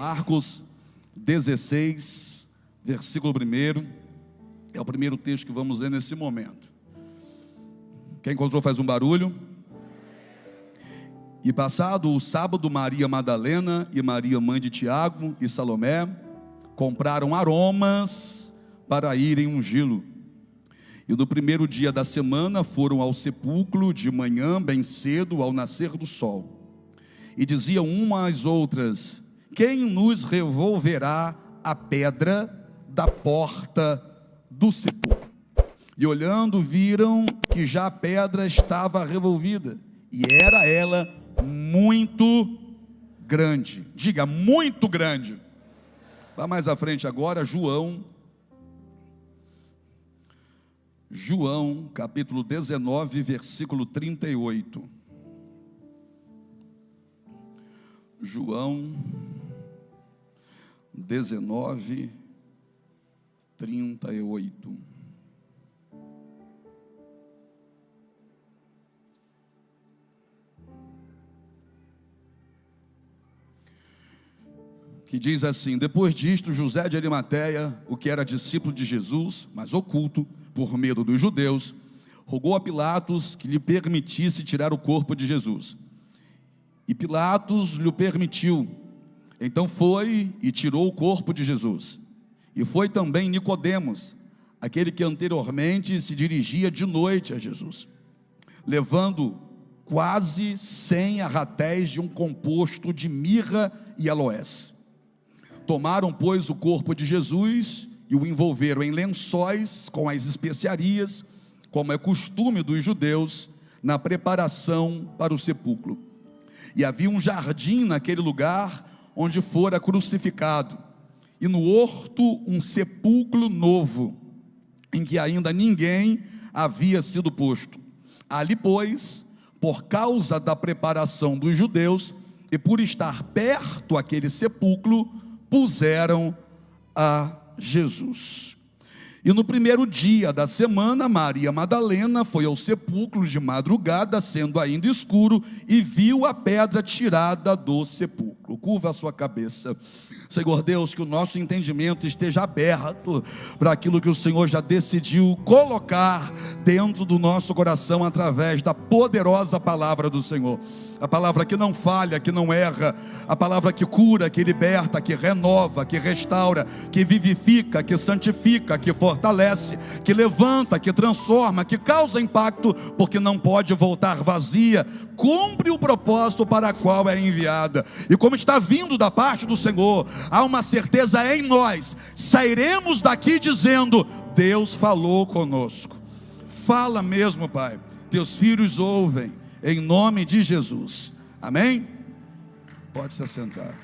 Marcos 16, versículo 1, é o primeiro texto que vamos ler nesse momento. Quem encontrou faz um barulho. E passado o sábado, Maria Madalena e Maria, mãe de Tiago e Salomé, compraram aromas para irem ungí-lo. E no primeiro dia da semana foram ao sepulcro de manhã, bem cedo, ao nascer do sol. E diziam umas às outras: quem nos revolverá a pedra da porta do sepulcro? E olhando, viram que já a pedra estava revolvida, e era ela muito grande. Diga, muito grande. Vá mais à frente agora, João capítulo 19, versículo 38. João 19, 38. Que diz assim: depois disto, José de Arimateia, o que era discípulo de Jesus, mas oculto, por medo dos judeus, rogou a Pilatos que lhe permitisse tirar o corpo de Jesus. E Pilatos lhe permitiu. Então foi e tirou o corpo de Jesus. E foi também Nicodemos, aquele que anteriormente se dirigia de noite a Jesus, levando quase 100 arratéis de um composto de mirra e aloés. Tomaram, pois, o corpo de Jesus e o envolveram em lençóis com as especiarias, como é costume dos judeus, na preparação para o sepulcro. E havia um jardim naquele lugar onde fora crucificado, e no horto um sepulcro novo, em que ainda ninguém havia sido posto. Ali, pois, por causa da preparação dos judeus, e por estar perto aquele sepulcro, puseram a Jesus. E no primeiro dia da semana, Maria Madalena foi ao sepulcro de madrugada, sendo ainda escuro, e viu a pedra tirada do sepulcro. Curva a sua cabeça. Senhor Deus, que o nosso entendimento esteja aberto para aquilo que o Senhor já decidiu colocar dentro do nosso coração através da poderosa palavra do Senhor. A palavra que não falha, que não erra, a palavra que cura, que liberta, que renova, que restaura, que vivifica, que santifica, que fortalece, que levanta, que transforma, que causa impacto, porque não pode voltar vazia, cumpre o propósito para o qual é enviada. E como está vindo da parte do Senhor, há uma certeza em nós, sairemos daqui dizendo: Deus falou conosco. Fala mesmo, Pai, teus filhos ouvem, em nome de Jesus, amém? Pode se assentar.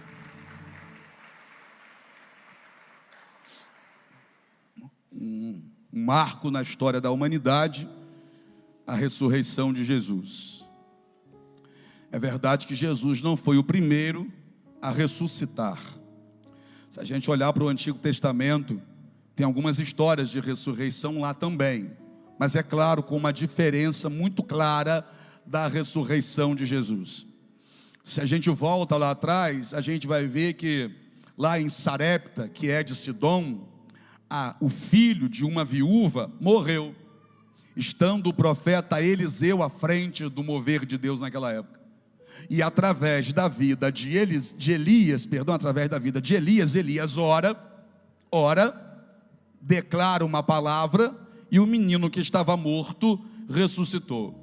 Um marco na história da humanidade, a ressurreição de Jesus. É verdade que Jesus não foi o primeiro a ressuscitar. Se a gente olhar para o Antigo Testamento, tem algumas histórias de ressurreição lá também, mas é claro, com uma diferença muito clara da ressurreição de Jesus. Se a gente volta lá atrás, a gente vai ver que lá em Sarepta, que é de Sidom, o filho de uma viúva morreu, estando o profeta Eliseu à frente do mover de Deus naquela época. E através da vida de Elias, Elias ora, declara uma palavra, e o menino que estava morto ressuscitou.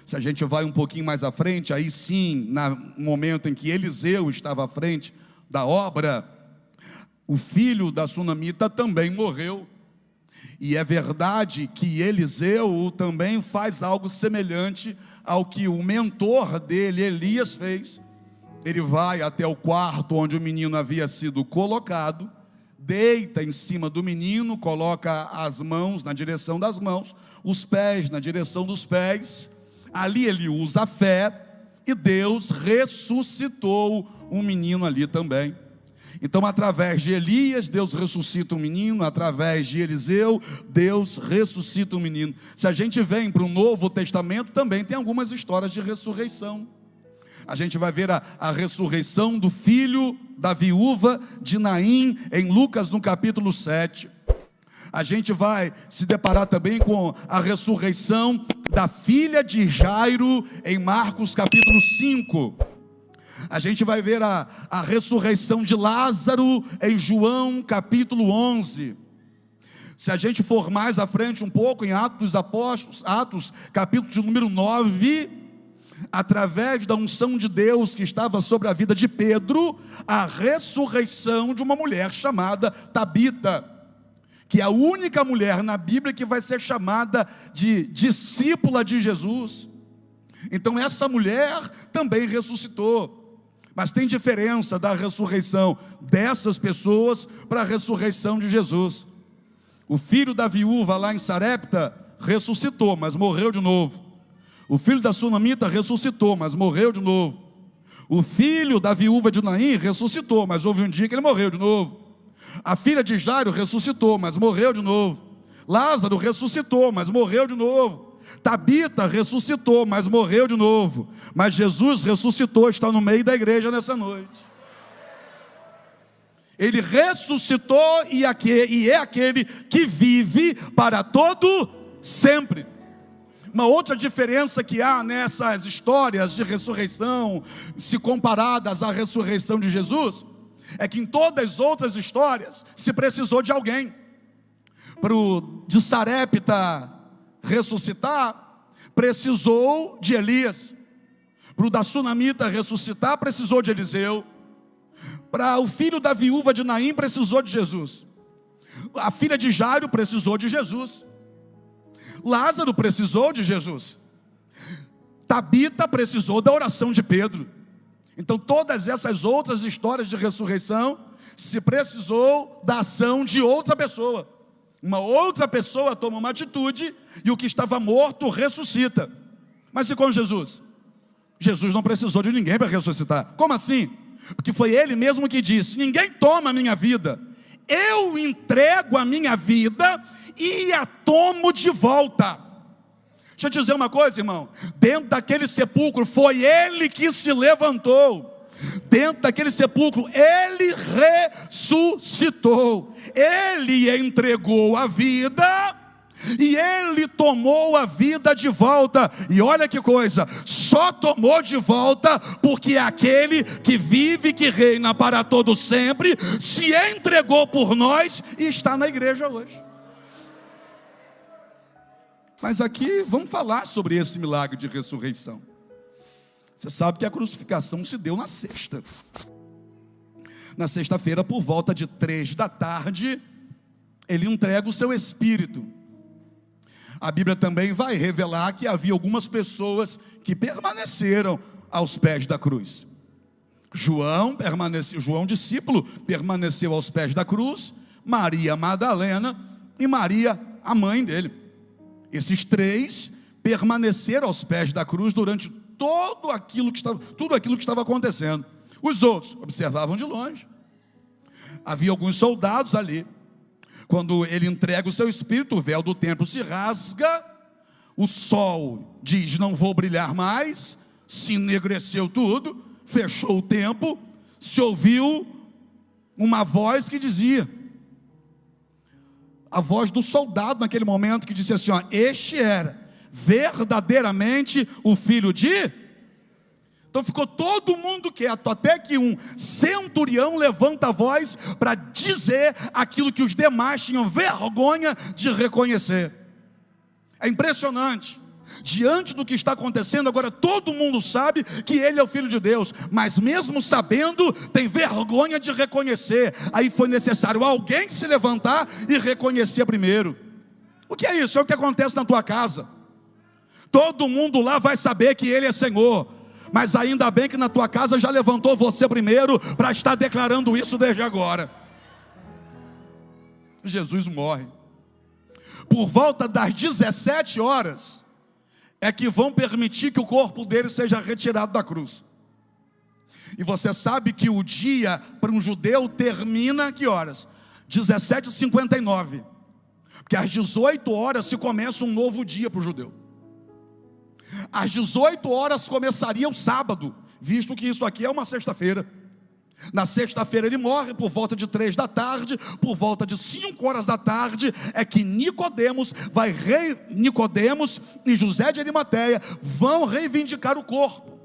Se a gente vai um pouquinho mais à frente, aí sim, no momento em que Eliseu estava à frente da obra, o filho da sunamita também morreu. E é verdade que Eliseu também faz algo semelhante ao que o mentor dele, Elias, fez. Ele vai até o quarto onde o menino havia sido colocado, deita em cima do menino, coloca as mãos na direção das mãos, os pés na direção dos pés. Ali ele usa a fé, e Deus ressuscitou um menino ali também. Então, através de Elias, Deus ressuscita um menino. Através de Eliseu, Deus ressuscita um menino. Se a gente vem para o Novo Testamento, também tem algumas histórias de ressurreição. A gente vai ver a ressurreição do filho da viúva de Naim em Lucas no capítulo 7. A gente vai se deparar também com a ressurreição da filha de Jairo em Marcos capítulo 5. A gente vai ver a ressurreição de Lázaro em João capítulo 11. Se a gente for mais à frente um pouco, em Atos dos Apóstolos, Atos capítulo de número 9, através da unção de Deus que estava sobre a vida de Pedro, a ressurreição de uma mulher chamada Tabita, que é a única mulher na Bíblia que vai ser chamada de discípula de Jesus. Então essa mulher também ressuscitou. Mas tem diferença da ressurreição dessas pessoas para a ressurreição de Jesus. O filho da viúva lá em Sarepta ressuscitou, mas morreu de novo. O filho da sunamita ressuscitou, mas morreu de novo. O filho da viúva de Naim ressuscitou, mas houve um dia que ele morreu de novo. A filha de Jairo ressuscitou, mas morreu de novo. Lázaro ressuscitou, mas morreu de novo. Tabita ressuscitou, mas morreu de novo. Mas Jesus ressuscitou, está no meio da igreja nessa noite. Ele ressuscitou e é aquele que vive para todo sempre. Uma outra diferença que há nessas histórias de ressurreição, se comparadas à ressurreição de Jesus, é que em todas as outras histórias se precisou de alguém. Para o de Sarepta ressuscitar, precisou de Elias. Para o da sunamita ressuscitar, precisou de Eliseu. Para o filho da viúva de Naim, precisou de Jesus. A filha de Jairo precisou de Jesus. Lázaro precisou de Jesus. Tabita precisou da oração de Pedro. Então todas essas outras histórias de ressurreição, se precisou da ação de outra pessoa. Uma outra pessoa toma uma atitude e o que estava morto ressuscita. Mas e com Jesus? Jesus não precisou de ninguém para ressuscitar. Como assim? Porque foi ele mesmo que disse: ninguém toma a minha vida, eu entrego a minha vida e a tomo de volta. Deixa eu te dizer uma coisa, irmão. Dentro daquele sepulcro foi ele que se levantou. Dentro daquele sepulcro ele ressuscitou. Ele entregou a vida e ele tomou a vida de volta. E olha que coisa, só tomou de volta porque aquele que vive, que reina para todo sempre, se entregou por nós e está na igreja hoje. Mas aqui vamos falar sobre esse milagre de ressurreição. Você sabe que a crucificação se deu na sexta. Na sexta-feira, por volta de 3 da tarde, ele entrega o seu espírito. A Bíblia também vai revelar que havia algumas pessoas que permaneceram aos pés da cruz. João discípulo, permaneceu aos pés da cruz. Maria Madalena e Maria, a mãe dele. Esses três permaneceram aos pés da cruz durante tudo aquilo que estava acontecendo. Os outros observavam de longe. Havia alguns soldados ali. Quando ele entrega o seu espírito, o véu do templo se rasga, o sol diz: não vou brilhar mais, se enegreceu tudo, fechou o templo, se ouviu uma voz que dizia, a voz do soldado naquele momento, que disse assim: ó, este era verdadeiramente o filho de... Então ficou todo mundo quieto, até que um centurião levanta a voz para dizer aquilo que os demais tinham vergonha de reconhecer. É impressionante. Diante do que está acontecendo agora, todo mundo sabe que ele é o Filho de Deus, mas mesmo sabendo, tem vergonha de reconhecer. Aí foi necessário alguém se levantar e reconhecer primeiro. O que é isso? É o que acontece na tua casa. Todo mundo lá vai saber que ele é Senhor, mas ainda bem que na tua casa já levantou você primeiro, para estar declarando isso desde agora. Jesus morre. Por volta das 17 horas, é que vão permitir que o corpo dele seja retirado da cruz. E você sabe que o dia para um judeu termina que horas? 17h59. Porque às 18 horas se começa um novo dia para o judeu. Às 18 horas começaria o sábado, visto que isso aqui é uma sexta-feira. Na sexta-feira ele morre, por volta de 3 da tarde, por volta de 5 horas da tarde, é que Nicodemos e José de Arimateia vão reivindicar o corpo.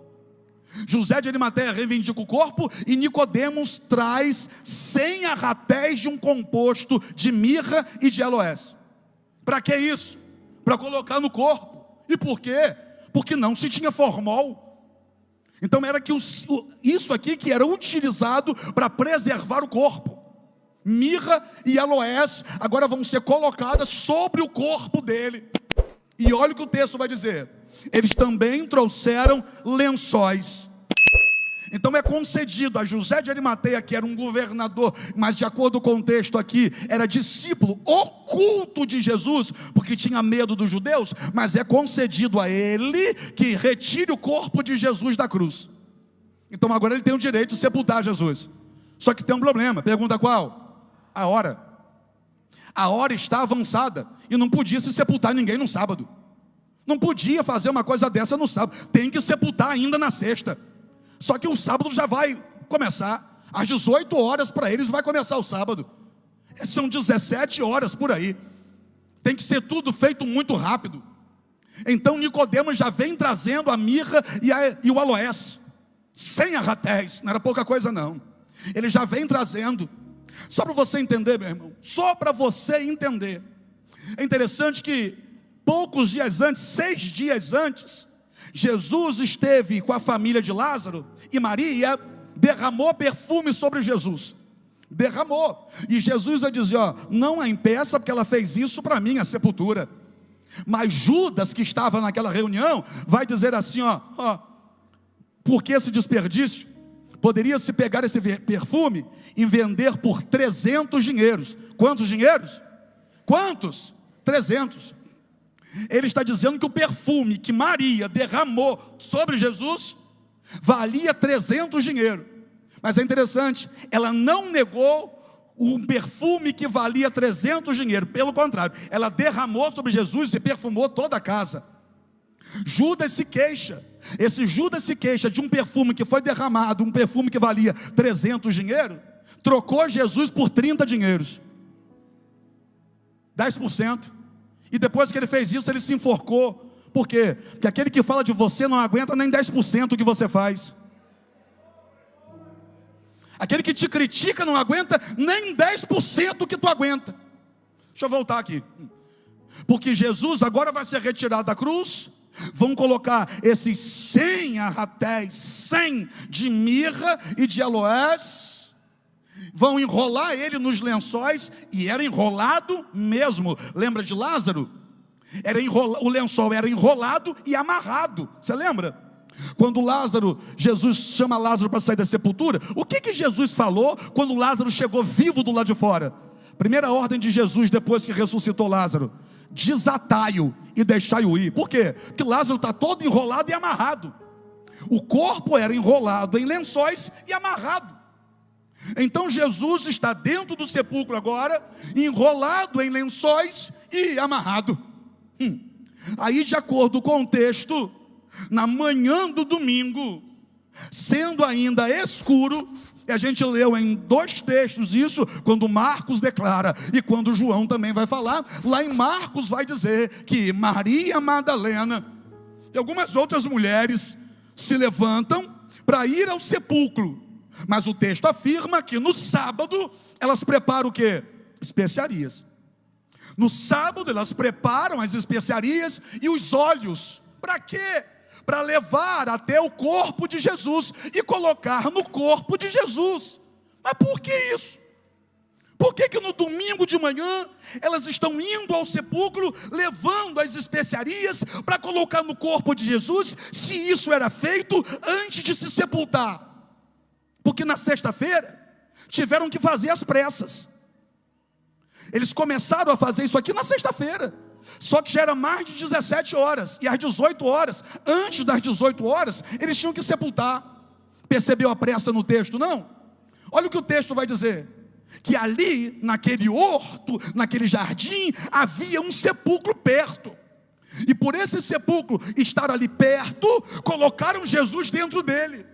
José de Arimateia reivindica o corpo e Nicodemos traz 100 arratéis de um composto de mirra e de aloés. Para que isso? Para colocar no corpo. E por quê? Porque não se tinha formol. Então era que isso aqui que era utilizado para preservar o corpo. Mirra e aloés agora vão ser colocadas sobre o corpo dele. E olha o que o texto vai dizer. Eles também trouxeram lençóis. Então é concedido a José de Arimateia, que era um governador, mas de acordo com o texto aqui, era discípulo oculto de Jesus, porque tinha medo dos judeus, mas é concedido a ele que retire o corpo de Jesus da cruz. Então agora ele tem o direito de sepultar Jesus. Só que tem um problema, pergunta qual? A hora. A hora está avançada e não podia se sepultar ninguém no sábado. Não podia fazer uma coisa dessa no sábado, tem que sepultar ainda na sexta. Só que o sábado já vai começar, às 18 horas para eles vai começar o sábado. São 17 horas por aí. Tem que ser tudo feito muito rápido. Então Nicodemos já vem trazendo a mirra e o aloés. 100 arratéis, não era pouca coisa não. Ele já vem trazendo. Só para você entender, meu irmão, só para você entender. É interessante que poucos dias antes, 6 dias antes, Jesus esteve com a família de Lázaro e Maria derramou perfume sobre Jesus. Derramou. E Jesus vai dizer, não a impeça, porque ela fez isso para mim, a sepultura. Mas Judas, que estava naquela reunião, vai dizer assim, por que esse desperdício? Poderia-se pegar esse perfume e vender por 300 dinheiros. Quantos dinheiros? Quantos? 300. Ele está dizendo que o perfume que Maria derramou sobre Jesus valia 300 dinheiros. Mas é interessante, ela não negou um perfume que valia 300 dinheiros. Pelo contrário, ela derramou sobre Jesus e perfumou toda a casa. Judas se queixa. Esse Judas se queixa de um perfume que foi derramado, um perfume que valia 300 dinheiros, trocou Jesus por 30 dinheiros. 10%. E depois que ele fez isso, ele se enforcou. Por quê? Porque aquele que fala de você não aguenta nem 10% do que você faz. Aquele que te critica não aguenta nem 10% do que tu aguenta. Deixa eu voltar aqui. Porque Jesus agora vai ser retirado da cruz. Vão colocar esses 100 arratéis, 100 de mirra e de aloés. Vão enrolar ele nos lençóis, e era enrolado mesmo. Lembra de Lázaro? O lençol era enrolado e amarrado. Você lembra? Quando Jesus chama Lázaro para sair da sepultura, o que Jesus falou quando Lázaro chegou vivo do lado de fora? Primeira ordem de Jesus depois que ressuscitou Lázaro: desatai-o e deixai-o ir. Por quê? Porque Lázaro está todo enrolado e amarrado. O corpo era enrolado em lençóis e amarrado. Então Jesus está dentro do sepulcro agora, enrolado em lençóis e amarrado. Aí, de acordo com o texto, na manhã do domingo, sendo ainda escuro, e a gente leu em 2 textos isso, quando Marcos declara, e quando João também vai falar, lá em Marcos vai dizer que Maria Madalena e algumas outras mulheres se levantam para ir ao sepulcro. Mas o texto afirma que no sábado elas preparam o quê? Especiarias. No sábado elas preparam as especiarias e os óleos. Para quê? Para levar até o corpo de Jesus e colocar no corpo de Jesus. Mas por que isso? Por que no domingo de manhã elas estão indo ao sepulcro, levando as especiarias para colocar no corpo de Jesus, se isso era feito antes de se sepultar? Porque na sexta-feira tiveram que fazer às pressas. Eles começaram a fazer isso aqui na sexta-feira. Só que já era mais de 17 horas. E às 18 horas, antes das 18 horas, eles tinham que sepultar. Percebeu a pressa no texto, não? Olha o que o texto vai dizer. Que ali, naquele horto, naquele jardim, havia um sepulcro perto. E por esse sepulcro estar ali perto, colocaram Jesus dentro dele.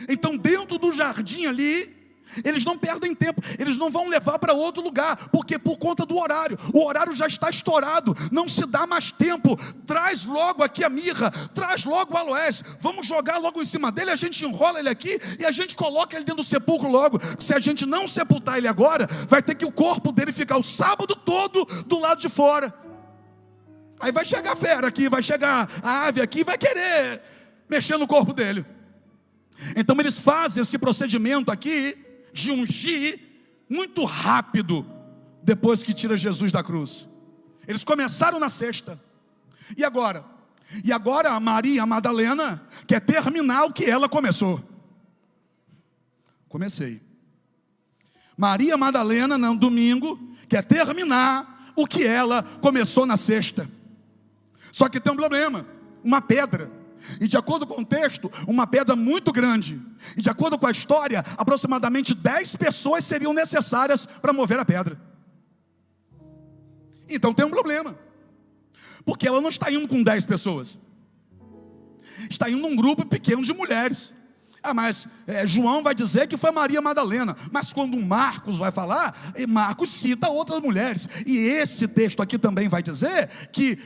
Então dentro do jardim ali, eles não perdem tempo, eles não vão levar para outro lugar, porque por conta do horário, o horário já está estourado, não se dá mais tempo. Traz logo aqui a mirra, traz logo o aloés, vamos jogar logo em cima dele, a gente enrola ele aqui e a gente coloca ele dentro do sepulcro logo. Se a gente não sepultar ele agora, vai ter que o corpo dele ficar o sábado todo do lado de fora. Aí vai chegar a fera aqui, vai chegar a ave aqui, vai querer mexer no corpo dele. Então eles fazem esse procedimento aqui de ungir muito rápido depois que tira Jesus da cruz. Eles começaram na sexta. E agora? E agora a Maria Madalena quer terminar o que ela começou. Comecei. Maria Madalena, no domingo, quer terminar o que ela começou na sexta. Só que tem um problema, uma pedra. E de acordo com o texto, uma pedra muito grande. E de acordo com a história, aproximadamente 10 pessoas seriam necessárias para mover a pedra. Então tem um problema, porque ela não está indo com 10 pessoas, está indo um grupo pequeno de mulheres. Mas João vai dizer que foi Maria Madalena, mas quando Marcos vai falar, Marcos cita outras mulheres. E esse texto aqui também vai dizer que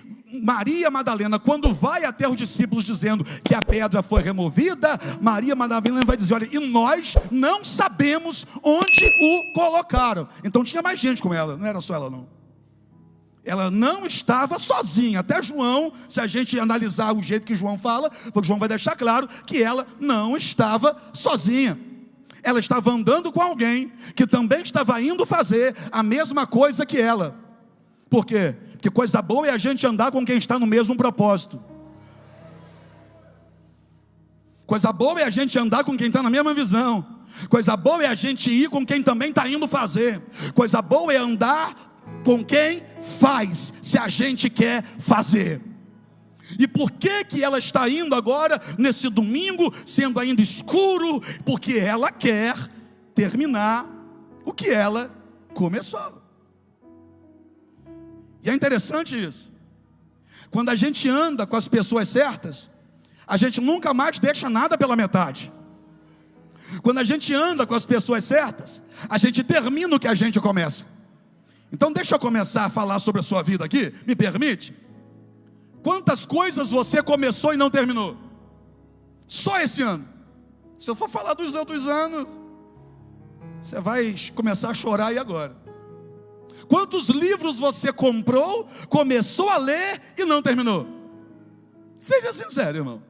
Maria Madalena, quando vai até os discípulos dizendo que a pedra foi removida, Maria Madalena vai dizer: olha, e nós não sabemos onde o colocaram. Então tinha mais gente com ela, não era só ela não. Ela não estava sozinha. Até João, se a gente analisar o jeito que João fala, João vai deixar claro que ela não estava sozinha. Ela estava andando com alguém que também estava indo fazer a mesma coisa que ela. Por quê? Porque coisa boa é a gente andar com quem está no mesmo propósito. Coisa boa é a gente andar com quem está na mesma visão. Coisa boa é a gente ir com quem também está indo fazer. Coisa boa é andar com quem faz, se a gente quer fazer. E por que ela está indo agora, nesse domingo, sendo ainda escuro? Porque ela quer terminar o que ela começou. E é interessante isso. Quando a gente anda com as pessoas certas, a gente nunca mais deixa nada pela metade. Quando a gente anda com as pessoas certas, a gente termina o que a gente começa. Então deixa eu começar a falar sobre a sua vida aqui, me permite? Quantas coisas você começou e não terminou? Só esse ano. Se eu for falar dos outros anos, você vai começar a chorar aí agora. Quantos livros você comprou, começou a ler e não terminou? Seja sincero, irmão.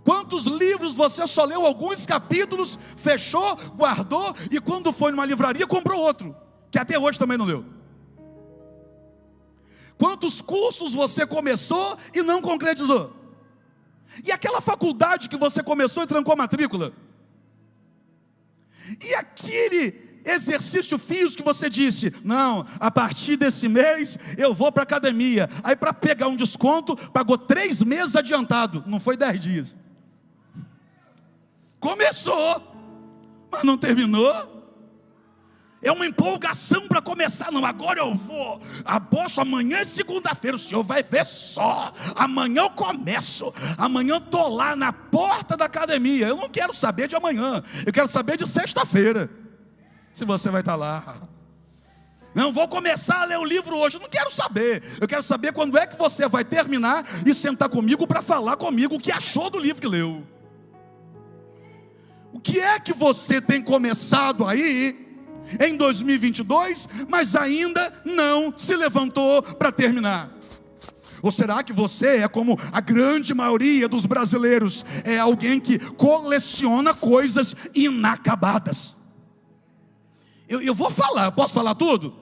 Quantos livros você só leu alguns capítulos, fechou, guardou e quando foi numa livraria comprou outro, que até hoje também não leu? Quantos cursos você começou e não concretizou? E aquela faculdade que você começou e trancou a matrícula? E aquele exercício físico que você disse: não, a partir desse mês eu vou para a academia. Aí para pegar um desconto, pagou 3 meses adiantado, não foi 10 dias. Começou, mas não terminou. É uma empolgação para começar. Não, agora eu vou. Aposto, amanhã é segunda-feira, o senhor vai ver só. Amanhã eu começo. Amanhã eu estou lá na porta da academia. Eu não quero saber de amanhã, eu quero saber de sexta-feira, se você vai estar lá. Não, vou começar a ler o livro hoje. Eu não quero saber. Eu quero saber quando é que você vai terminar e sentar comigo para falar comigo o que achou do livro que leu. O que é que você tem começado aí em 2022, mas ainda não se levantou para terminar? Ou será que você é como a grande maioria dos brasileiros, é alguém que coleciona coisas inacabadas? Eu vou falar, posso falar tudo?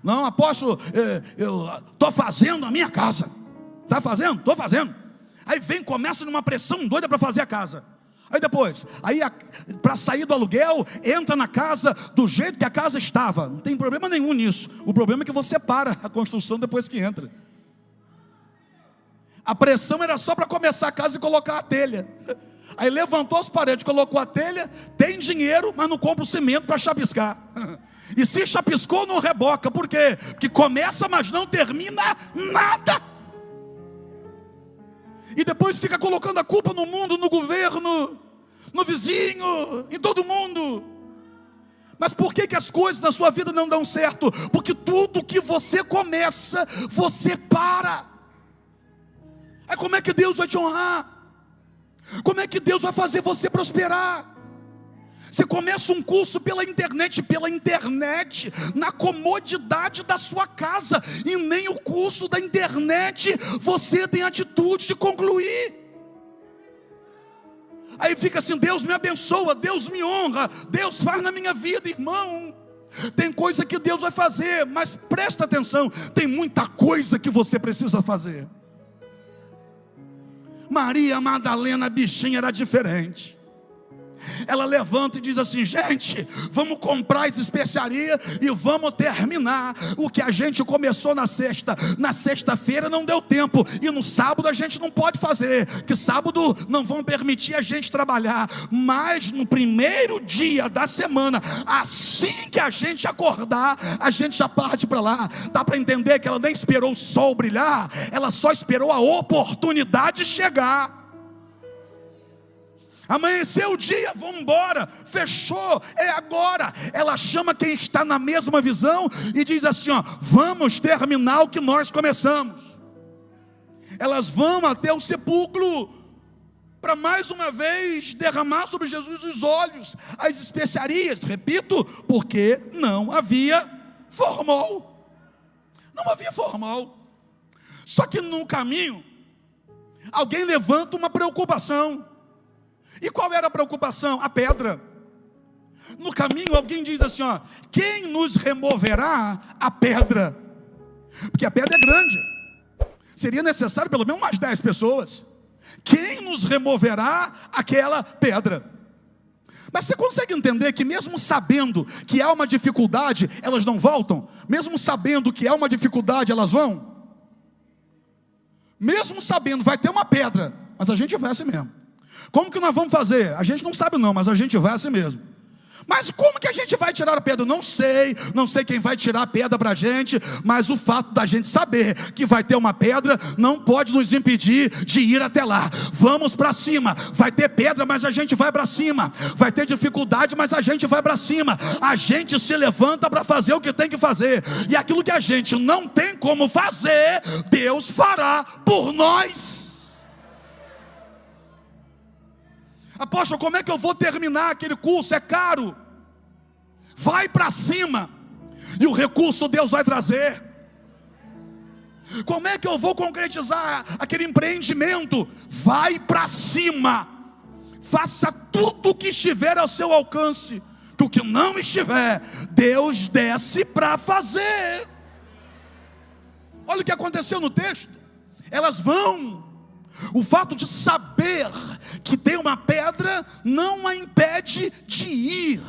Não, apóstolo, eu estou fazendo a minha casa. Está fazendo? Estou fazendo. Aí começa numa pressão doida para fazer a casa. Aí depois, para sair do aluguel, entra na casa do jeito que a casa estava. Não tem problema nenhum nisso. O problema é que você para a construção depois que entra. A pressão era só para começar a casa e colocar a telha. Aí levantou as paredes, colocou a telha, tem dinheiro, mas não compra o cimento para chapiscar. E se chapiscou, não reboca. Por quê? Porque começa, mas não termina nada. E depois fica colocando a culpa no mundo, no governo, no vizinho, em todo mundo. Mas por que as coisas na sua vida não dão certo? Porque tudo que você começa, você para. Aí como é que Deus vai te honrar? Como é que Deus vai fazer você prosperar? Você começa um curso pela internet, na comodidade da sua casa, e nem o curso da internet você tem atitude de concluir. Aí fica assim: Deus me abençoa, Deus me honra, Deus faz na minha vida. Irmão, tem coisa que Deus vai fazer, mas presta atenção, tem muita coisa que você precisa fazer. Maria Madalena, a bichinha era diferente. Ela levanta e diz assim: gente, vamos comprar as especiarias e vamos terminar o que a gente começou na sexta. Na sexta-feira não deu tempo, e no sábado a gente não pode fazer, que sábado não vão permitir a gente trabalhar. Mas no primeiro dia da semana, assim que a gente acordar, a gente já parte para lá. Dá para entender que ela nem esperou o sol brilhar, ela só esperou a oportunidade chegar. Amanheceu o dia, vamos embora, fechou, é agora. Ela chama quem está na mesma visão e diz assim: ó, vamos terminar o que nós começamos. Elas vão até o sepulcro para mais uma vez derramar sobre Jesus os óleos, as especiarias, repito, porque não havia formol. Não havia formol. Só que no caminho, alguém levanta uma preocupação. E qual era a preocupação? A pedra. No caminho alguém diz assim: ó, quem nos removerá a pedra? Porque a pedra é grande, seria necessário pelo menos umas 10 pessoas. Quem nos removerá aquela pedra? Mas você consegue entender que mesmo sabendo que há uma dificuldade, elas não voltam? Mesmo sabendo que há uma dificuldade, elas vão? Mesmo sabendo, vai ter uma pedra, mas a gente vai assim mesmo. Como que nós vamos fazer? A gente não sabe não, mas a gente vai assim mesmo. Mas como que a gente vai tirar a pedra? Não sei quem vai tirar a pedra para a gente, mas o fato da gente saber que vai ter uma pedra, não pode nos impedir de ir até lá. Vamos para cima, vai ter pedra, mas a gente vai para cima. Vai ter dificuldade, mas a gente vai para cima. A gente se levanta para fazer o que tem que fazer, e aquilo que a gente não tem como fazer, Deus fará por nós. Apóstolo, como é que eu vou terminar aquele curso? É caro. Vai para cima, e o recurso Deus vai trazer. Como é que eu vou concretizar aquele empreendimento? Vai para cima. Faça tudo o que estiver ao seu alcance, que o que não estiver, Deus desce para fazer. Olha o que aconteceu no texto. Elas vão. O fato de saber que tem uma pedra não a impede de ir.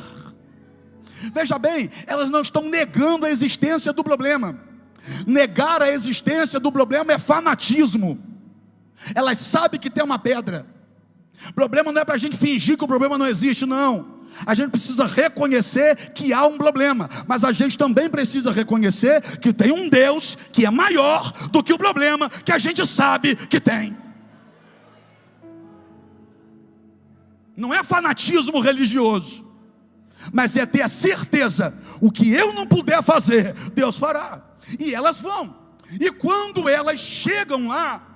Veja bem, elas não estão negando a existência do problema. Negar a existência do problema é fanatismo. Elas sabem que tem uma pedra. O problema não é para a gente fingir que o problema não existe, não. A gente precisa reconhecer que há um problema, mas a gente também precisa reconhecer que tem um Deus que é maior do que o problema que a gente sabe que tem. Não é fanatismo religioso, mas é ter a certeza: o que eu não puder fazer, Deus fará. E elas vão. E quando elas chegam lá,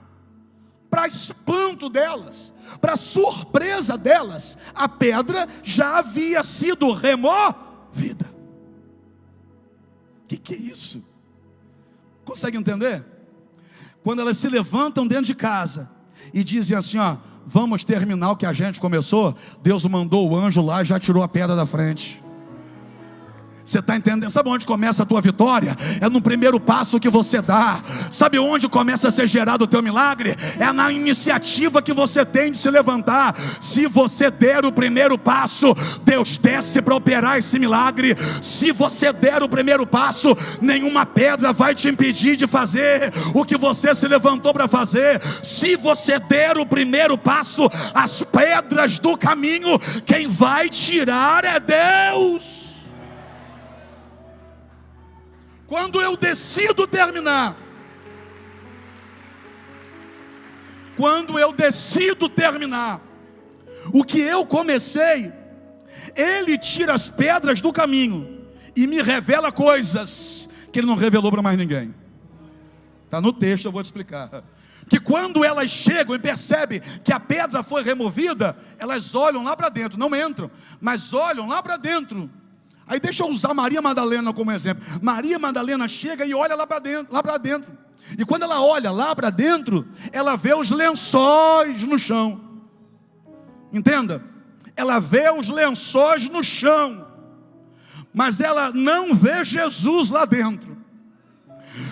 para espanto delas, para surpresa delas, a pedra já havia sido removida. O que é isso? Consegue entender? Quando elas se levantam dentro de casa e dizem assim: ó, vamos terminar o que a gente começou, Deus mandou o anjo lá e já tirou a pedra da frente. Você está entendendo? Sabe onde começa a tua vitória? É no primeiro passo que você dá. Sabe onde começa a ser gerado o teu milagre? É na iniciativa que você tem de se levantar. Se você der o primeiro passo, Deus desce para operar esse milagre. Se você der o primeiro passo, nenhuma pedra vai te impedir de fazer o que você se levantou para fazer. Se você der o primeiro passo, as pedras do caminho, quem vai tirar é Deus. Quando eu decido terminar, O que eu comecei, Ele tira as pedras do caminho e me revela coisas que Ele não revelou para mais ninguém. Está no texto, eu vou te explicar. Que quando elas chegam e percebem que a pedra foi removida, elas olham lá para dentro, não entram, mas olham lá para dentro. Aí deixa eu usar Maria Madalena como exemplo. Maria Madalena chega e olha lá para dentro. E quando ela olha lá para dentro, ela vê os lençóis no chão. Entenda? Ela vê os lençóis no chão, mas ela não vê Jesus lá dentro.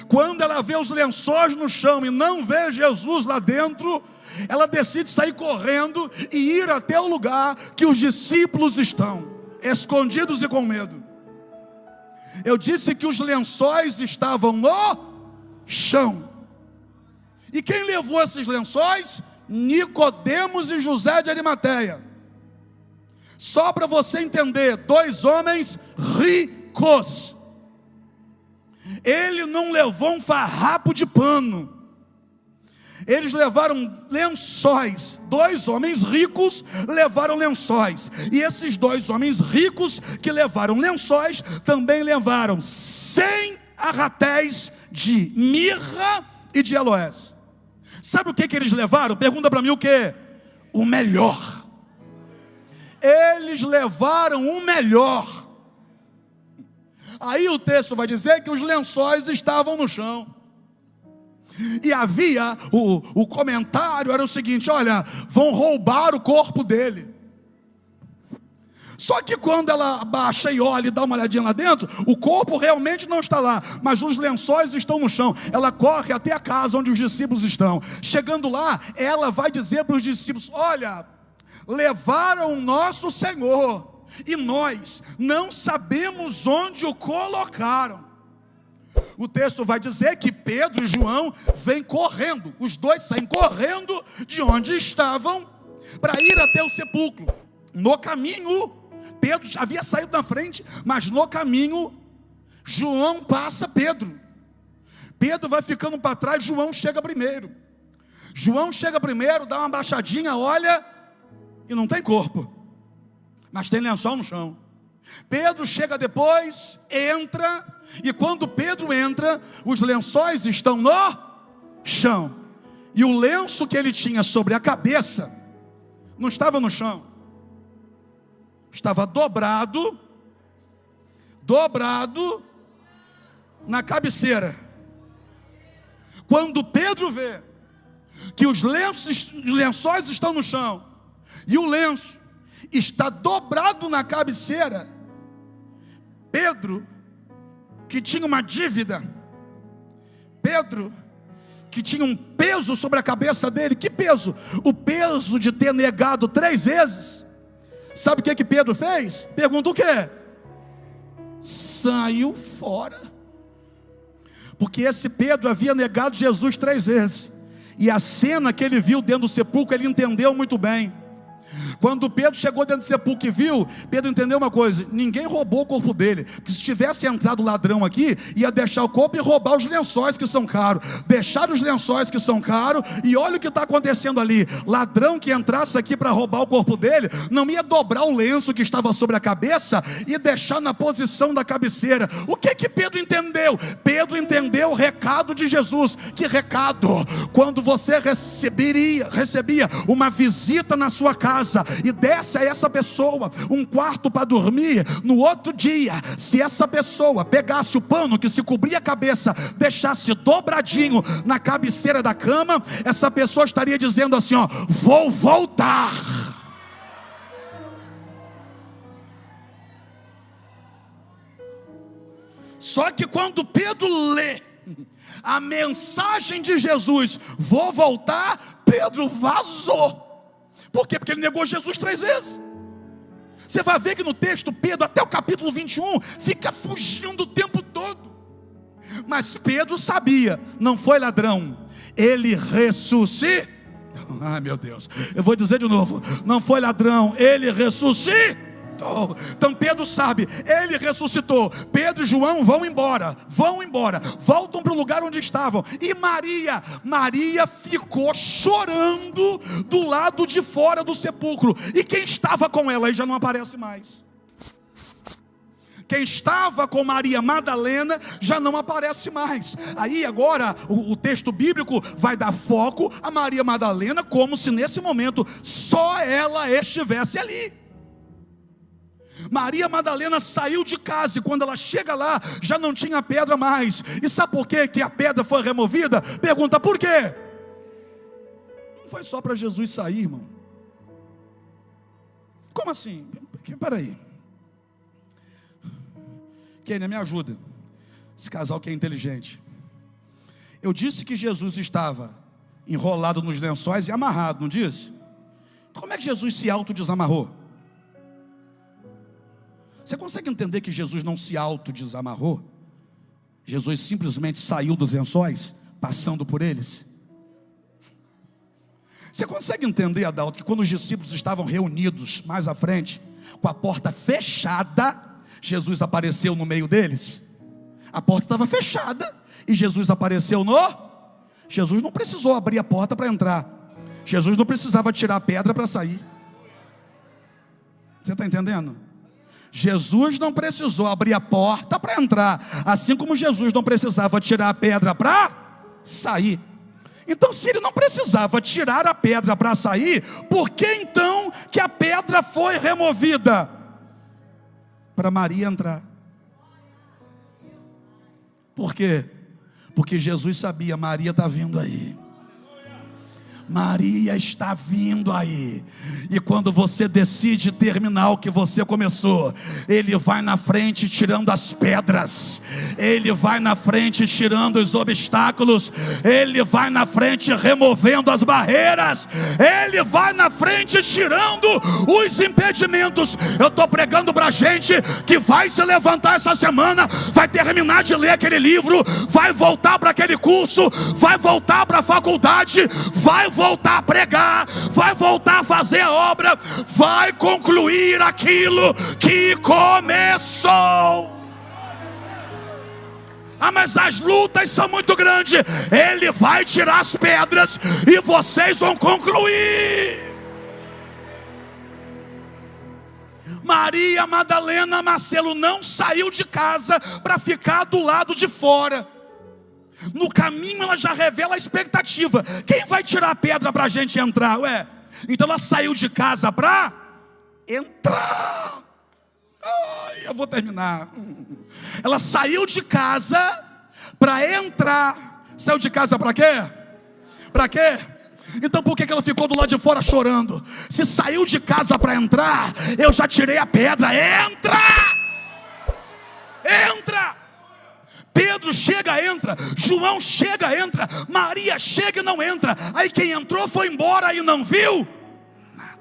Quando ela vê os lençóis no chão e não vê Jesus lá dentro, ela decide sair correndo e ir até o lugar que os discípulos estão, escondidos e com medo. Eu disse que os lençóis estavam no chão. E quem levou esses lençóis? Nicodemos e José de Arimateia. Só para você entender, 2 homens ricos. Ele não levou um farrapo de pano. Eles levaram lençóis. 2 homens ricos levaram lençóis. E esses 2 homens ricos que levaram lençóis também levaram 100 arratéis de mirra e de aloés. Sabe o que eles levaram? Pergunta para mim o que? O melhor. Eles levaram o melhor. Aí o texto vai dizer que os lençóis estavam no chão. E havia, o comentário era o seguinte: olha, vão roubar o corpo dele. Só que quando ela abaixa e olha e dá uma olhadinha lá dentro, o corpo realmente não está lá, mas os lençóis estão no chão. Ela corre até a casa onde os discípulos estão. Chegando lá, ela vai dizer para os discípulos: olha, levaram o nosso Senhor e nós não sabemos onde o colocaram. O texto vai dizer que Pedro e João vêm correndo, os 2 saem correndo de onde estavam para ir até o sepulcro. No caminho, Pedro já havia saído na frente, mas no caminho, João passa Pedro. Pedro vai ficando para trás, João chega primeiro. João chega primeiro, dá uma baixadinha, olha, e não tem corpo, mas tem lençol no chão. Pedro chega depois, entra, e quando Pedro entra, os lençóis estão no chão. E o lenço que ele tinha sobre a cabeça não estava no chão, estava dobrado na cabeceira. Quando Pedro vê que os lençóis estão no chão e o lenço está dobrado na cabeceira, Pedro, que tinha uma dívida, Pedro, que tinha um peso sobre a cabeça dele. Que peso? O peso de ter negado 3 vezes. Sabe o que Pedro fez? Pergunta o quê? Saiu fora. Porque esse Pedro havia negado Jesus 3 vezes. E a cena que ele viu dentro do sepulcro, ele entendeu muito bem. Quando Pedro chegou dentro do sepulcro e viu, Pedro entendeu uma coisa: ninguém roubou o corpo dele, porque se tivesse entrado ladrão aqui, ia deixar o corpo e roubar os lençóis que são caros. Deixar os lençóis que são caros, e olha o que está acontecendo ali. Ladrão que entrasse aqui para roubar o corpo dele, não ia dobrar o lenço que estava sobre a cabeça e deixar na posição da cabeceira. O que Pedro entendeu? Pedro entendeu o recado de Jesus. Que recado? Quando você recebia uma visita na sua casa, e desse a essa pessoa um quarto para dormir, no outro dia, se essa pessoa pegasse o pano que se cobria a cabeça, deixasse dobradinho na cabeceira da cama, essa pessoa estaria dizendo assim: ó, vou voltar. Só que quando Pedro lê a mensagem de Jesus, vou voltar, Pedro vazou. Por quê? Porque ele negou Jesus 3 vezes. Você vai ver que no texto, Pedro, até o capítulo 21, fica fugindo o tempo todo. Mas Pedro sabia, não foi ladrão, ele ressuscitou. Ai meu Deus, eu vou dizer de novo: não foi ladrão, ele ressuscitou. ressuscitou. Então Pedro sabe, ele ressuscitou. Pedro e João vão embora, voltam para o lugar onde estavam. E Maria ficou chorando do lado de fora do sepulcro. E quem estava com ela aí já não aparece mais. Quem estava com Maria Madalena já não aparece mais. Aí agora o texto bíblico vai dar foco a Maria Madalena, como se nesse momento só ela estivesse ali. Maria Madalena saiu de casa e quando ela chega lá já não tinha pedra mais. E sabe por quê que a pedra foi removida? Pergunta, por quê? Não foi só para Jesus sair, irmão. Como assim? Peraí. Kênia, me ajuda. Esse casal que é inteligente. Eu disse que Jesus estava enrolado nos lençóis e amarrado, não disse? Como é que Jesus se autodesamarrou? Você consegue entender que Jesus não se autodesamarrou? Jesus simplesmente saiu dos lençóis, passando por eles. Você consegue entender, Adalto, que quando os discípulos estavam reunidos mais à frente, com a porta fechada, Jesus apareceu no meio deles? A porta estava fechada e Jesus apareceu Jesus não precisou abrir a porta para entrar. Jesus não precisava tirar a pedra para sair. Você está entendendo? Jesus não precisou abrir a porta para entrar, assim como Jesus não precisava tirar a pedra para sair. Então, se ele não precisava tirar a pedra para sair, por que então que a pedra foi removida? Para Maria entrar. Por quê? Porque Jesus sabia, Maria está vindo aí. Maria está vindo aí. E quando você decide terminar o que você começou, Ele vai na frente tirando as pedras, Ele vai na frente tirando os obstáculos, Ele vai na frente removendo as barreiras, Ele vai na frente tirando os impedimentos. Eu estou pregando para gente que vai se levantar essa semana, vai terminar de ler aquele livro, vai voltar para aquele curso, vai voltar para a faculdade, vai voltar a pregar, vai voltar a fazer a obra, vai concluir aquilo que começou. Ah, mas as lutas são muito grandes. Ele vai tirar as pedras e vocês vão concluir. Maria Madalena Marcelo não saiu de casa para ficar do lado de fora. No caminho ela já revela a expectativa. Quem vai tirar a pedra para a gente entrar? Então ela saiu de casa para entrar. Ai, eu vou terminar. Ela saiu de casa para entrar. Saiu de casa para quê? Para quê? Então por que ela ficou do lado de fora chorando? Se saiu de casa para entrar, eu já tirei a pedra. Entra! Entra! Pedro chega, entra. João chega, entra. Maria chega e não entra. Aí quem entrou foi embora e não viu nada.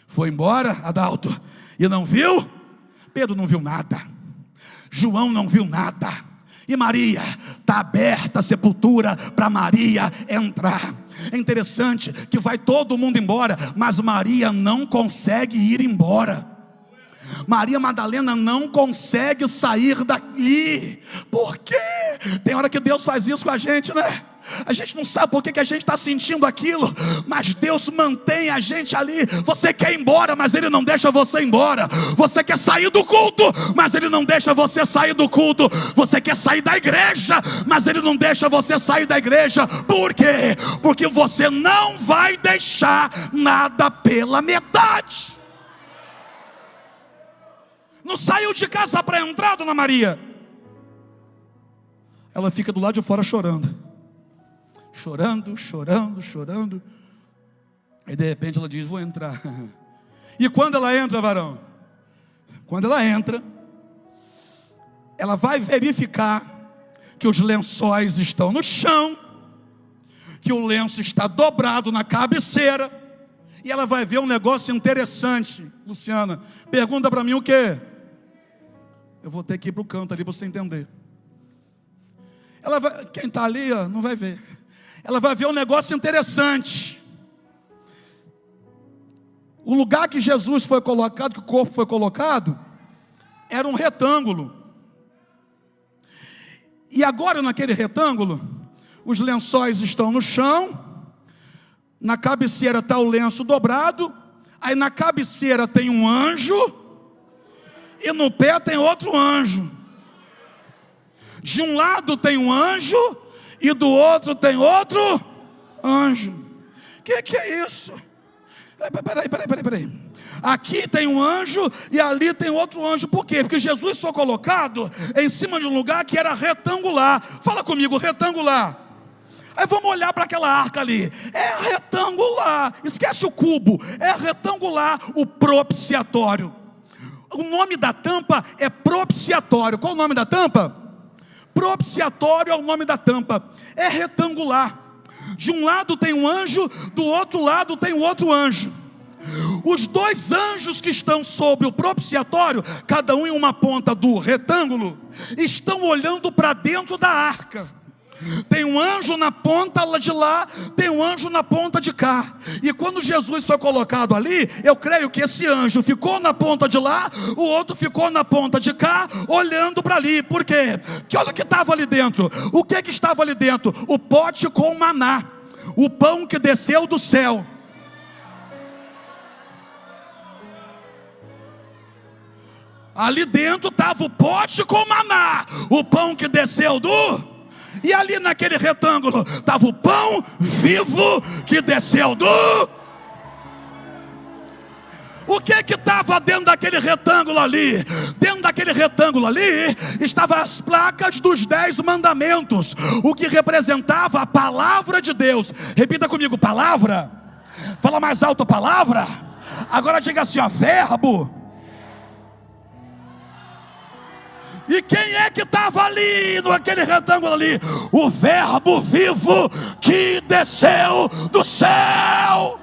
Foi embora, Adalto, e não viu? Pedro não viu nada. João não viu nada. E Maria, está aberta a sepultura para Maria entrar. É interessante que vai todo mundo embora, mas Maria não consegue ir embora. Maria Madalena não consegue sair dali. Por quê? Tem hora que Deus faz isso com a gente, né? A gente não sabe por que a gente está sentindo aquilo, mas Deus mantém a gente ali. Você quer ir embora, mas Ele não deixa você ir embora. Você quer sair do culto, mas Ele não deixa você sair do culto. Você quer sair da igreja, mas Ele não deixa você sair da igreja. Por quê? Porque você não vai deixar nada pela metade. Não saiu de casa para entrar, dona Maria. Ela fica do lado de fora chorando. Chorando. Aí de repente ela diz, vou entrar. E quando ela entra, varão? Quando ela entra, ela vai verificar que os lençóis estão no chão, que o lenço está dobrado na cabeceira. E ela vai ver um negócio interessante. Luciana, pergunta para mim o quê? Eu vou ter que ir para o canto ali para você entender. Ela vai, quem está ali, ó, não vai ver. Ela vai ver um negócio interessante. O lugar que Jesus foi colocado, que o corpo foi colocado, era um retângulo. E agora naquele retângulo, os lençóis estão no chão, na cabeceira está o lenço dobrado, aí na cabeceira tem um anjo, e no pé tem outro anjo. De um lado tem um anjo, e do outro tem outro anjo. Que é isso? Peraí. Aqui tem um anjo e ali tem outro anjo. Por quê? Porque Jesus foi colocado em cima de um lugar que era retangular. Fala comigo, retangular. Aí vamos olhar para aquela arca ali. É retangular. Esquece o cubo. É retangular, o propiciatório. O nome da tampa é propiciatório. Qual o nome da tampa? Propiciatório é o nome da tampa. É retangular. De um lado tem um anjo, do outro lado tem o outro anjo. Os dois anjos que estão sobre o propiciatório, cada um em uma ponta do retângulo, estão olhando para dentro da arca. Tem um anjo na ponta de lá, tem um anjo na ponta de cá. E quando Jesus foi colocado ali, eu creio que esse anjo ficou na ponta de lá, o outro ficou na ponta de cá, olhando para ali. Por quê? Porque olha o que estava ali dentro. O que estava ali dentro? O pote com maná, o pão que desceu do céu. Ali dentro estava o pote com maná, o pão que desceu do... E ali naquele retângulo estava o pão vivo que desceu do... O que estava dentro daquele retângulo ali? Dentro daquele retângulo ali estavam as placas dos 10 mandamentos, o que representava a palavra de Deus. Repita comigo, palavra. Fala mais alto, palavra. Agora diga assim, ó, verbo. E quem é que estava ali, naquele retângulo ali? O verbo vivo que desceu do céu.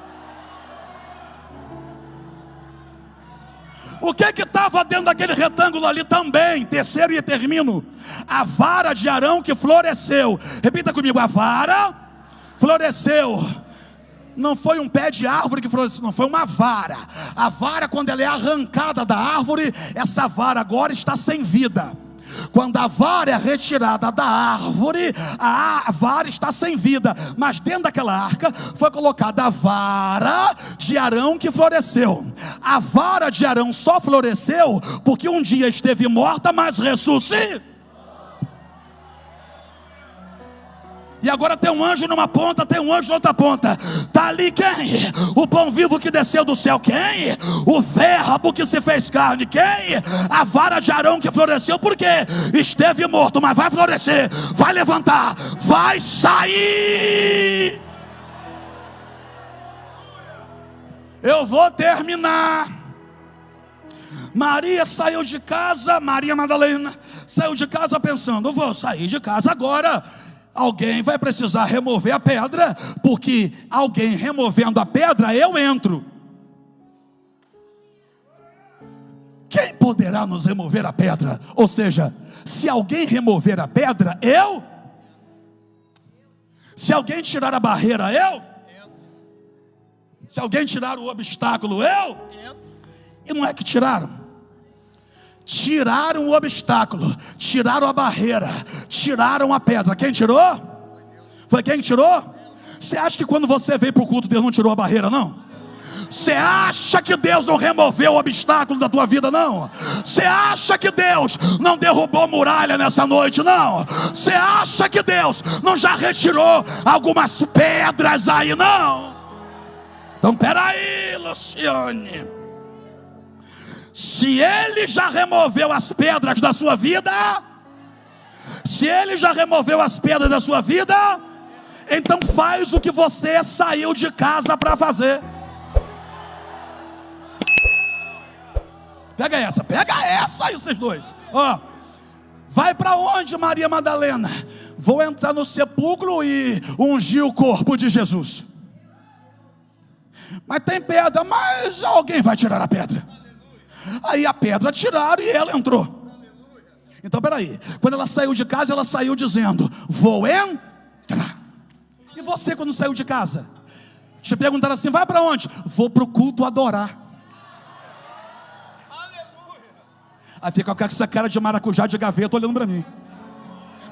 O que estava dentro daquele retângulo ali também? Terceiro e termino. A vara de Arão que floresceu. Repita comigo, a vara floresceu. Não foi um pé de árvore que floresceu, não, foi uma vara. A vara, quando ela é arrancada da árvore, essa vara agora está sem vida. Quando a vara é retirada da árvore, a vara está sem vida. Mas dentro daquela arca foi colocada a vara de Arão que floresceu. A vara de Arão só floresceu porque um dia esteve morta, mas ressuscitou. E agora tem um anjo numa ponta, tem um anjo na outra ponta. Está ali quem? O pão vivo que desceu do céu. Quem? O verbo que se fez carne. Quem? A vara de Arão que floresceu. Por quê? Esteve morto, mas vai florescer, vai levantar, vai sair. Eu vou terminar. Maria saiu de casa, Maria Madalena saiu de casa pensando, vou sair de casa agora. Alguém vai precisar remover a pedra, porque alguém removendo a pedra, eu entro. Quem poderá nos remover a pedra? Ou seja, se alguém remover a pedra, eu? Se alguém tirar a barreira, eu? Se alguém tirar o obstáculo, eu? E não é que tiraram? Tiraram o obstáculo, tiraram a barreira, tiraram a pedra. Quem tirou? Foi quem tirou? Você acha que quando você veio para o culto, Deus não tirou a barreira, não? Você acha que Deus não removeu o obstáculo da tua vida, não? Você acha que Deus não derrubou muralha nessa noite, não? Você acha que Deus não já retirou algumas pedras aí, não? Então peraí, Luciane. Se Ele já removeu as pedras da sua vida, se Ele já removeu as pedras da sua vida, então faz o que você saiu de casa para fazer. Pega essa aí vocês dois. Ó, vai para onde, Maria Madalena? Vou entrar no sepulcro e ungir o corpo de Jesus. Mas tem pedra, mas alguém vai tirar a pedra. Aí a pedra tiraram e ela entrou. Então peraí, quando ela saiu de casa, ela saiu dizendo, vou entrar. E você quando saiu de casa? Te perguntaram assim: vai para onde? Vou para o culto adorar. Aí fica com essa cara de maracujá de gaveta olhando para mim.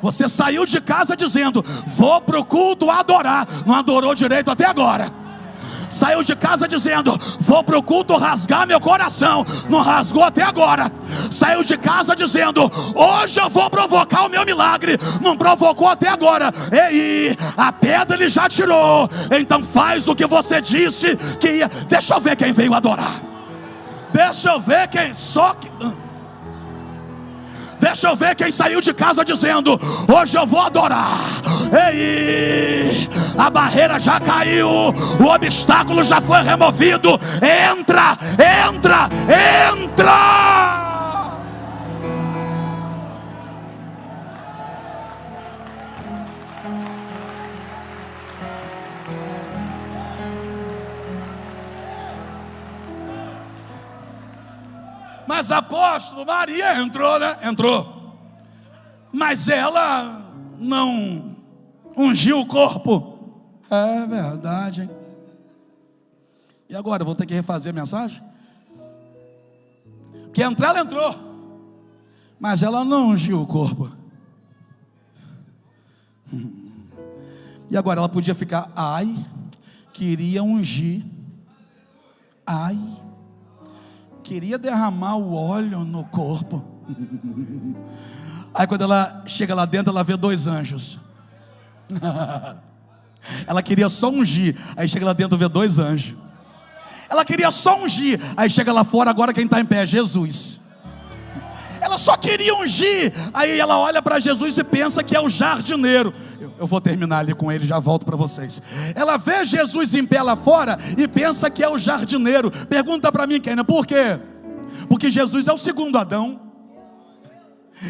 Você saiu de casa dizendo: vou para o culto adorar. Não adorou direito até agora. Saiu de casa dizendo: vou para o culto rasgar meu coração. Não rasgou até agora. Saiu de casa dizendo: hoje eu vou provocar o meu milagre. Não provocou até agora. Ei, a pedra ele já tirou. Então faz o que você disse que ia. Deixa eu ver quem veio adorar. Deixa eu ver quem só que... Deixa eu ver quem saiu de casa dizendo: hoje eu vou adorar. Ei, a barreira já caiu, o obstáculo já foi removido. Entra, entra, entra. Mas apóstolo, Maria entrou, né? Entrou. Mas ela não ungiu o corpo. É verdade, hein? E agora, eu vou ter que refazer a mensagem? Porque entrar, ela entrou. Mas ela não ungiu o corpo. E agora, ela podia ficar: ai, queria ungir. Ai, queria derramar o óleo no corpo. Aí quando ela chega lá dentro, ela vê 2 anjos. Ela queria só ungir. Aí chega lá dentro, vê 2 anjos. Ela queria só ungir. Aí chega lá fora, agora quem está em pé é Jesus. Ela só queria ungir. Aí ela olha para Jesus e pensa que é o jardineiro. Eu vou terminar ali com ele, já volto para vocês. Ela vê Jesus em pé lá fora e pensa que é o jardineiro. Pergunta para mim, Keina, por quê? Porque Jesus é o segundo Adão.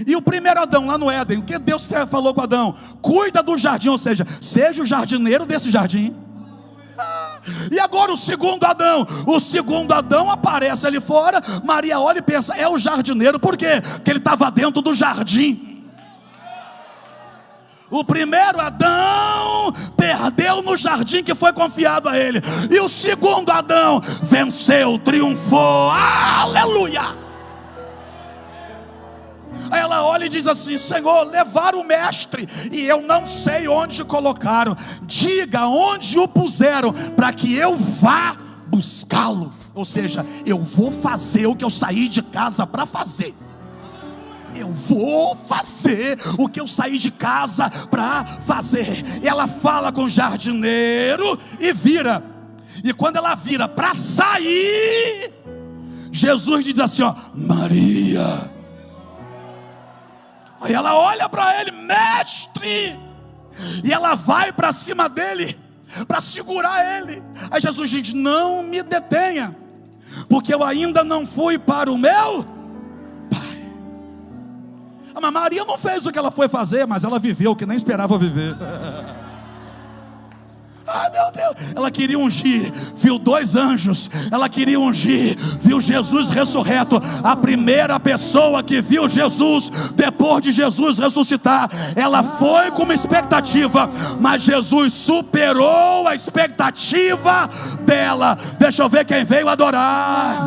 E o primeiro Adão lá no Éden, o que Deus falou com Adão? Cuida do jardim, ou seja, seja o jardineiro desse jardim. E agora o segundo Adão aparece ali fora. Maria olha e pensa: é o jardineiro. Por quê? Porque ele estava dentro do jardim. O primeiro Adão perdeu no jardim que foi confiado a ele. E o segundo Adão venceu, triunfou. Aleluia! Aí ela olha e diz assim: Senhor, levaram o mestre e eu não sei onde colocaram. Diga onde o puseram, para que eu vá buscá-lo. Ou seja, eu vou fazer o que eu saí de casa para fazer. Eu vou fazer o que eu saí de casa para fazer. E ela fala com o jardineiro e vira. E quando ela vira para sair, Jesus diz assim: ó, Maria. Aí ela olha para ele: mestre. E ela vai para cima dele para segurar ele. Aí Jesus diz: não me detenha, porque eu ainda não fui para o meu Pai. Mas Maria não fez o que ela foi fazer, mas ela viveu o que nem esperava viver. Ai meu Deus, ela queria ungir, viu 2 anjos. Ela queria ungir, viu Jesus ressurreto. A primeira pessoa que viu Jesus depois de Jesus ressuscitar. Ela foi com uma expectativa, mas Jesus superou a expectativa dela. Deixa eu ver quem veio adorar.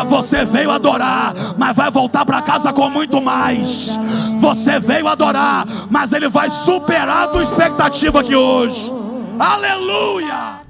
Você veio adorar, mas vai voltar para casa com muito mais. Você veio adorar, mas ele vai superar a tua expectativa aqui hoje. Aleluia!